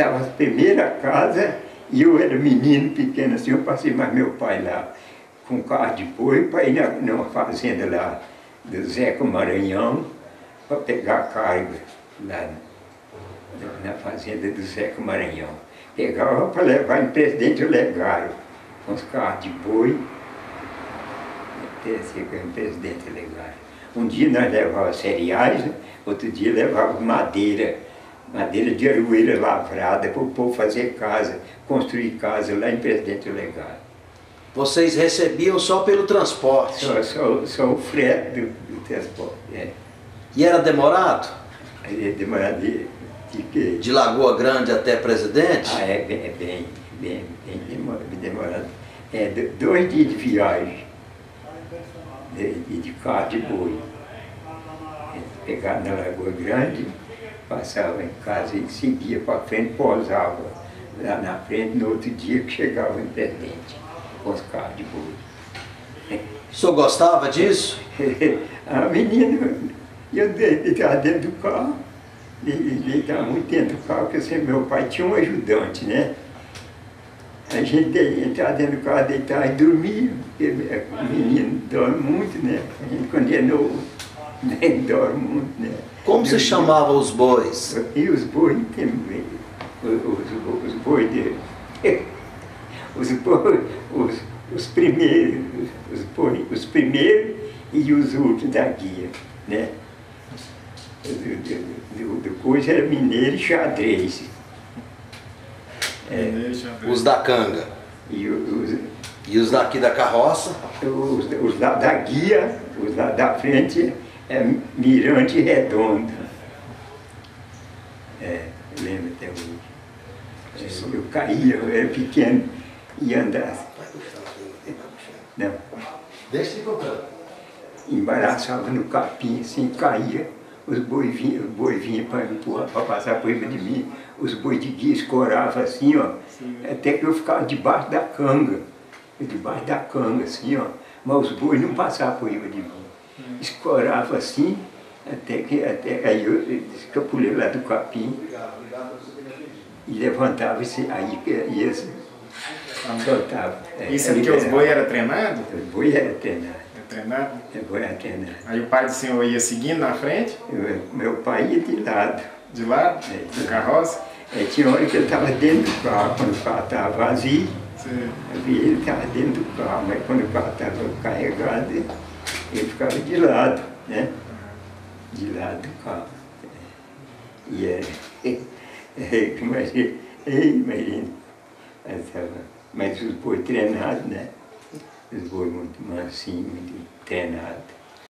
estava a primeira casa e eu era menino pequeno assim, eu passei mais meu pai lá com um carro de boi para ir numa fazenda lá do Zeca Maranhão para pegar carga lá na fazenda do Zeca Maranhão. Pegava para levar em Presidente Olegário, com os carros de boi, em Presidente Olegário. Um dia nós levávamos cereais, outro dia levávamos madeira de aroeira lavrada para o povo fazer casa, construir casa lá em Presidente Olegário. Vocês recebiam só pelo transporte? Só o frete do transporte, é. E era demorado? É demorado de quê? De Lagoa Grande até Presidente? Ah, é bem demorado. É 2 dias de viagem, de carro de boi. Pegava na Lagoa Grande, passava em casa e seguia para frente, pousava lá na frente, no outro dia que chegava em Presidente, com os carros de boi. O senhor gostava disso? A menina, eu estava dentro do carro, ele estava muito dentro do carro, porque sempre meu pai tinha um ajudante, né? A gente entrava dentro do carro, deitava e dormia, porque o menino dorme muito, né? A gente, quando é novo, nem dorme muito, né? Como se chamava os bois? E os bois também, os bois dele. Os primeiros e os últimos da guia, né? Do coisa era mineiro e xadrez. Os da canga. E os daqui da carroça? Os da guia, os da frente é mirante redondo. Eu lembro até hoje. Eu caía, eu era pequeno e andava. Não. Deixa de contar. Embaraçava no capim, assim, caía. Os boi vinham para empurrar, para passar por cima de mim. Os boi de guia escoravam assim, ó. Até que eu ficava debaixo da canga. Assim, ó. Mas os boi não passavam por cima de mim. Escorava assim, até aí eu escapulei lá do capim e levantava assim, aí ia assim, soltava. Isso é porque os boi eram treinados? Os boi eram treinados. Treinado? Os boi eram treinados. Aí o pai do senhor ia seguindo na frente? Meu pai ia de lado. De lado? Da carroça? Tinha hora que ele estava dentro do carro, quando o carro estava vazio. Sim. Eu vi ele estava dentro do carro, mas quando o carro estava carregado, ele ficava de lado, né? De lado do carro. Imagina. Mas os boi treinados, né? Os boi muito mansinhos, muito treinados.